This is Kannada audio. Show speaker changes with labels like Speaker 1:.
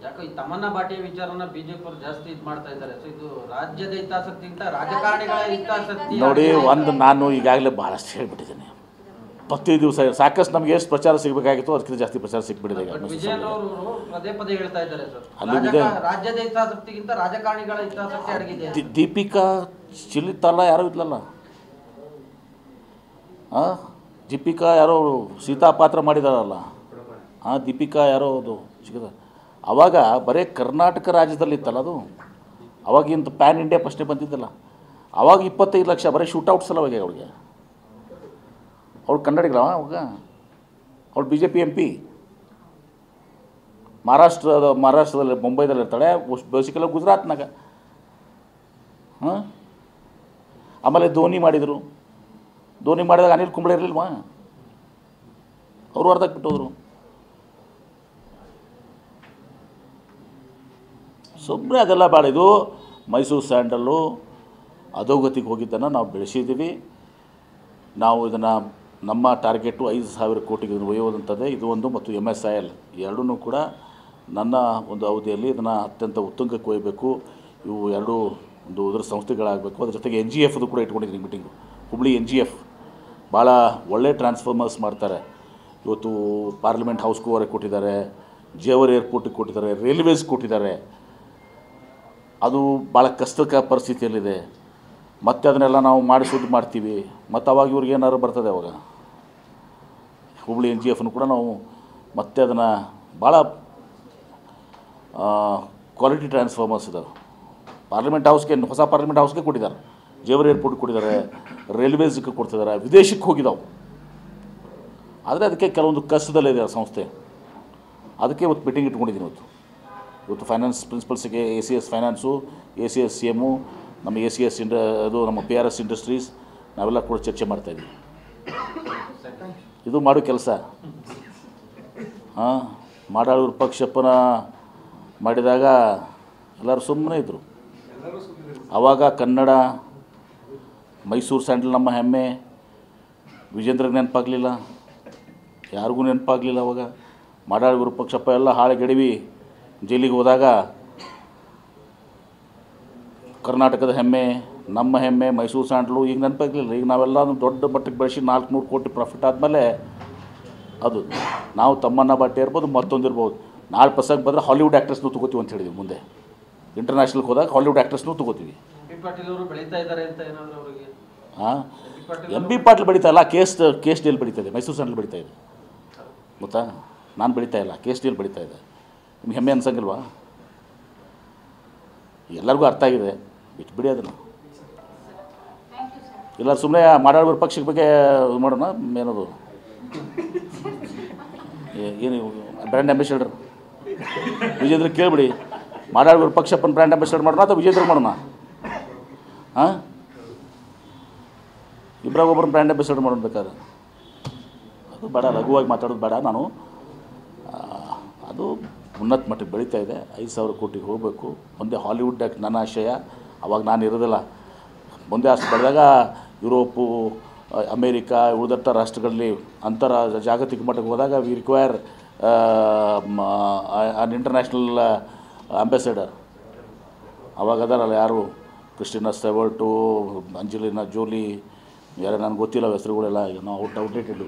Speaker 1: ಯಾಕೋ ಈ ತಮ್ಮನ್ನ ಬಾಟಿಯ ವಿಚಾರನ ಬಿಜೆಪಿ ಅವರು ಜಾಸ್ತಿ ಇದು ಮಾಡ್ತಾ ಇದ್ದಾರೆ. ಸೊ ಇದು ರಾಜ್ಯದ ಹಿತಾಸಕ್ತಿಗಿಂತ ರಾಜಕಾರಣಿಗಳ ಹಿತಾಸಕ್ತಿ
Speaker 2: ನೋಡಿ. ಒಂದು ನಾನು ಈಗಾಗಲೇ ಭಾಳಷ್ಟು ಹೇಳಿಬಿಟ್ಟಿದ್ದೀನಿ. ಪ್ರತಿ ದಿವಸ ಸಾಕಷ್ಟು ನಮಗೆ ಎಷ್ಟು ಪ್ರಚಾರ ಸಿಗಬೇಕಾಗಿತ್ತು ಅದಕ್ಕಿಂತ ಜಾಸ್ತಿ ಪ್ರಚಾರ ಸಿಕ್ಬಿಟ್ಟಿದೆ.
Speaker 1: ವಿಜಯನ್ ಅವರು ಪದೇ ಪದೇ ಹೇಳ್ತಾ ಇದ್ದಾರೆ ಸರ್,
Speaker 2: ಅಲ್ಲಿ
Speaker 1: ರಾಜ್ಯದ ಹಿತಾಸಕ್ತಿಗಿಂತ ರಾಜಕಾರಣಿಗಳ ಹಿತಾಸಕ್ತಿ ಅಡಗಿದೆ.
Speaker 2: ದೀಪಿಕಾ ಚಿಲಿತಲ್ಲ ಯಾರೂ ಇದ್ಲಲ್ಲ. ದೀಪಿಕಾ ಯಾರೋ ಸೀತಾ ಪಾತ್ರ ಮಾಡಿದಾರಲ್ಲ, ದೀಪಿಕಾ ಯಾರೋ ಅದು ಸಿಗದ. ಆವಾಗ ಬರೀ ಕರ್ನಾಟಕ ರಾಜ್ಯದಲ್ಲಿ ಇತ್ತಲ್ಲ ಅದು. ಅವಾಗಿಂತ ಪ್ಯಾನ್ ಇಂಡಿಯಾ ಪ್ರಶ್ನೆ ಬಂದಿದ್ದಲ್ಲ. ಆವಾಗ 25 ಲಕ್ಷ ಬರೀ ಶೂಟೌಟ್ಸ್ ಅಲ್ಲ ಅವಾಗ ಅವ್ಳಿಗೆ. ಅವಳು ಕನ್ನಡಿಗರವ ಅವಾಗ. ಅವಳು BJP MP. ಮಹಾರಾಷ್ಟ್ರದಲ್ಲಿ ಮುಂಬೈದಲ್ಲಿ ಇರ್ತಾಳೆ, ಬೇಸಿಕಲಿ ಗುಜರಾತ್ನಾಗ. ಆಮೇಲೆ ಧೋನಿ ಮಾಡಿದರು. ಧೋನಿ ಮಾಡಿದಾಗ ಅನಿಲ್ ಕುಂಬ್ಳೆ ಇರಲಿಲ್ವಾ? ಅವರು ಅರ್ಧಕ್ಕೆ ಬಿಟ್ಟೋದ್ರು. ಸುಮ್ಮನೆ ಅದೆಲ್ಲ ಭಾಳ. ಇದು ಮೈಸೂರು ಸ್ಯಾಂಡಲ್ಲು ಅಧೋಗತಿಗೆ ಹೋಗಿದ್ದನ್ನು ನಾವು ಬೆಳೆಸಿದ್ದೀವಿ. ನಾವು ಇದನ್ನು ನಮ್ಮ ಟಾರ್ಗೆಟು 5,000 ಕೋಟಿಗೆ ಒಯ್ಯೋದಂಥದ್ದೇ. ಇದು ಒಂದು ಮತ್ತು MSIL ಎರಡೂ ಕೂಡ ನನ್ನ ಒಂದು ಅವಧಿಯಲ್ಲಿ ಇದನ್ನು ಅತ್ಯಂತ ಉತ್ತುಂಗಕ್ಕೆ ಒಯ್ಯಬೇಕು. ಇವು ಎರಡೂ ಒಂದು ಇದರ ಸಂಸ್ಥೆಗಳಾಗಬೇಕು. ಅದ್ರ ಜೊತೆಗೆ NGF ಕೂಡ ಇಟ್ಕೊಂಡಿದ್ದೀನಿ ಮೀಟಿಂಗು. ಹುಬ್ಳಿ NGF ಭಾಳ ಒಳ್ಳೆ ಟ್ರಾನ್ಸ್ಫಾರ್ಮರ್ಸ್ ಮಾಡ್ತಾರೆ. ಇವತ್ತು ಪಾರ್ಲಿಮೆಂಟ್ ಹೌಸ್ಗೂ ಅವರೇ ಕೊಟ್ಟಿದ್ದಾರೆ, ಜೇವರ್ ಏರ್ಪೋರ್ಟಿಗೆ ಕೊಟ್ಟಿದ್ದಾರೆ, ರೈಲ್ವೇಸ್ ಕೊಟ್ಟಿದ್ದಾರೆ. ಅದು ಭಾಳ ಕಷ್ಟಕ ಪರಿಸ್ಥಿತಿಯಲ್ಲಿದೆ. ಮತ್ತೆ ಅದನ್ನೆಲ್ಲ ನಾವು ಮಾಡಿ ಸುದ್ದು ಮಾಡ್ತೀವಿ. ಮತ್ತು ಅವಾಗ ಇವ್ರಿಗೆ ಏನಾದ್ರು ಬರ್ತದೆ ಅವಾಗ. ಹುಬ್ಳಿ NGFನು ಕೂಡ ನಾವು ಮತ್ತೆ ಅದನ್ನು ಭಾಳ ಕ್ವಾಲಿಟಿ ಟ್ರಾನ್ಸ್ಫಾರ್ಮರ್ಸ್ ಇದ್ದಾವೆ. ಪಾರ್ಲಿಮೆಂಟ್ ಹೌಸ್ಗೆ, ಹೊಸ ಪಾರ್ಲಿಮೆಂಟ್ ಹೌಸ್ಗೆ ಕೊಟ್ಟಿದ್ದಾರೆ, ಜೇವರ್ ಏರ್ಪೋರ್ಟ್ಗೆ ಕೊಟ್ಟಿದ್ದಾರೆ, ರೈಲ್ವೇಸ್ಗೆ ಕೊಡ್ತಿದ್ದಾರೆ, ವಿದೇಶಕ್ಕೆ ಹೋಗಿದ್ದಾವೆ. ಆದರೆ ಅದಕ್ಕೆ ಕೆಲವೊಂದು ಕಷ್ಟದಲ್ಲಿದೆ ಆ ಸಂಸ್ಥೆ. ಅದಕ್ಕೆ ಇವತ್ತು ಮೀಟಿಂಗ್ ಇಟ್ಕೊಂಡಿದ್ದೀನಿ. ಇವತ್ತು ಫೈನಾನ್ಸ್ ಪ್ರಿನ್ಸಿಪಲ್ಸಿಗೆ ACS ಫೈನಾನ್ಸು, ACS CM, ನಮ್ಮ ACS ಅದು ನಮ್ಮ PRS ಇಂಡಸ್ಟ್ರೀಸ್ ನಾವೆಲ್ಲ ಕೂಡ ಚರ್ಚೆ ಮಾಡ್ತಾಯಿದ್ದೀವಿ. ಇದು ಮಾಡೋ ಕೆಲಸ. ಮಾಡಾಳು ವಿರೂಪಾಕ್ಷಪ್ಪನ ಮಾಡಿದಾಗ ಎಲ್ಲರೂ ಸುಮ್ಮನೆ ಇದ್ದರು. ಆವಾಗ ಕನ್ನಡ, ಮೈಸೂರು ಸ್ಯಾಂಡಲ್ ನಮ್ಮ ಹೆಮ್ಮೆ. ವಿಜೇಂದ್ರಗೆ ನೆನಪಾಗಲಿಲ್ಲ, ಯಾರಿಗೂ ನೆನಪಾಗಲಿಲ್ಲ. ಅವಾಗ ಮಾಡಾಳು ವಿರೂಪಾಕ್ಷಪ್ಪ ಎಲ್ಲ ಹಾಳುಗೆಡವಿ ಜೈಲಿಗೆ ಹೋದಾಗ ಕರ್ನಾಟಕದ ಹೆಮ್ಮೆ, ನಮ್ಮ ಹೆಮ್ಮೆ ಮೈಸೂರು ಸ್ಯಾಂಡಲು ಈಗ ನೆನಪಾಗಲಿಲ್ಲ. ಈಗ ನಾವೆಲ್ಲ ದೊಡ್ಡ ಮಟ್ಟಕ್ಕೆ ಬೆಳೆಸಿ 400 ಕೋಟಿ ಪ್ರಾಫಿಟ್ ಆದಮೇಲೆ ಅದು ನಾವು ತಮ್ಮನ್ನ ಬಾಟಿ ಇರ್ಬೋದು, ಮತ್ತೊಂದು ಇರ್ಬೋದು. ನಾಳೆ ಪ್ರಸಂಗ ಬಂದರೆ ಹಾಲಿವುಡ್ ಆ್ಯಕ್ಟ್ರೆಸ್ನೂ ತೊಗೋತೀವಿ ಅಂತ ಹೇಳಿದ್ವಿ. ಮುಂದೆ ಇಂಟರ್ನ್ಯಾಷನಲ್ಗೆ ಹೋದಾಗ ಹಾಲಿವುಡ್ ಆ್ಯಕ್ಟ್ರೆಸ್ನೂ ತೊಗೋತೀವಿ. MB ಪಾಟೀಲ್ ಬೆಳೀತಾ ಇಲ್ಲ, ಕೇಸ್ ಡೀಲ್ ಬೆಳೀತಾ ಇದೆ. ಮೈಸೂರು ಸ್ಯಾಂಡಲ್ ಬೆಳೀತಾ ಇದೆ ಗೊತ್ತಾ? ನಾನು ಬೆಳೀತಾ ಇಲ್ಲ, ಕೇಸ್ ಡೀಲ್ ಬೆಳೀತಾ ಇದೆ. ನಿಮ್ಗೆ ಹೆಮ್ಮೆ ಅನ್ಸಂಗಿಲ್ವಾ? ಎಲ್ಲರಿಗೂ ಅರ್ಥ ಆಗಿದೆ, ಬಿಟ್ಬಿಡಿ ಅದನ್ನು. ಇಲ್ಲ ಸುಮ್ಮನೆ ಮಾಡಾಳು ವಿರೂಪಾಕ್ಷ ಬಗ್ಗೆ ಇದು ಮಾಡೋಣ. ಏನದು ಏನು ಬ್ರ್ಯಾಂಡ್ ಅಂಬಾಸಿಡರ್ ವಿಜೇಂದ್ರ ಕೇಳಿಬಿಡಿ. ಮಾಡಾಳು ವಿರೂಪಾಕ್ಷಪ್ಪನ ಬ್ರ್ಯಾಂಡ್ ಅಂಬಾಸಿಡರ್ ಮಾಡೋಣ ಅಥವಾ ವಿಜೇಂದ್ರ ಮಾಡೋಣ? ಇಬ್ಬರಾಗ ಒಬ್ಬರನ್ನ ಬ್ರ್ಯಾಂಡ್ ಅಂಬಾಸಿಡರ್ ಮಾಡೋಣ ಬೇಕಾದ್ರೆ. ಅದು ಬೇಡ, ಲಘುವಾಗಿ ಮಾತಾಡೋದು ಬೇಡ. ನಾನು ಅದು ಉನ್ನತ ಮಟ್ಟಕ್ಕೆ ಬೆಳೀತಾ ಇದೆ. 5,000 ಕೋಟಿಗೆ ಹೋಗಬೇಕು. ಮುಂದೆ ಹಾಲಿವುಡ್ ನನ್ನ ಆಶಯ. ಅವಾಗ ನಾನು ಇರೋದಿಲ್ಲ. ಮುಂದೆ ಅಷ್ಟು ಬೆಳೆದಾಗ ಯುರೋಪು, ಅಮೇರಿಕಾ, ಉಳಿದಂಥ ರಾಷ್ಟ್ರಗಳಲ್ಲಿ ಜಾಗತಿಕ ಮಟ್ಟಕ್ಕೆ ಹೋದಾಗ we require an international ambassador. ಅವಾಗ ಅದಾರಲ್ಲ ಯಾರು, ಕ್ರಿಸ್ಟಿನಾ ಸ್ಟೆವರ್ಟು, ಅಂಜಲಿನಾ ಜೋಲಿ, ಯಾರು ನನಗೆ ಗೊತ್ತಿಲ್ಲ ಹೆಸರುಗಳೆಲ್ಲ. ನಾವು ಔಟ್ಡೇಟೆಡು.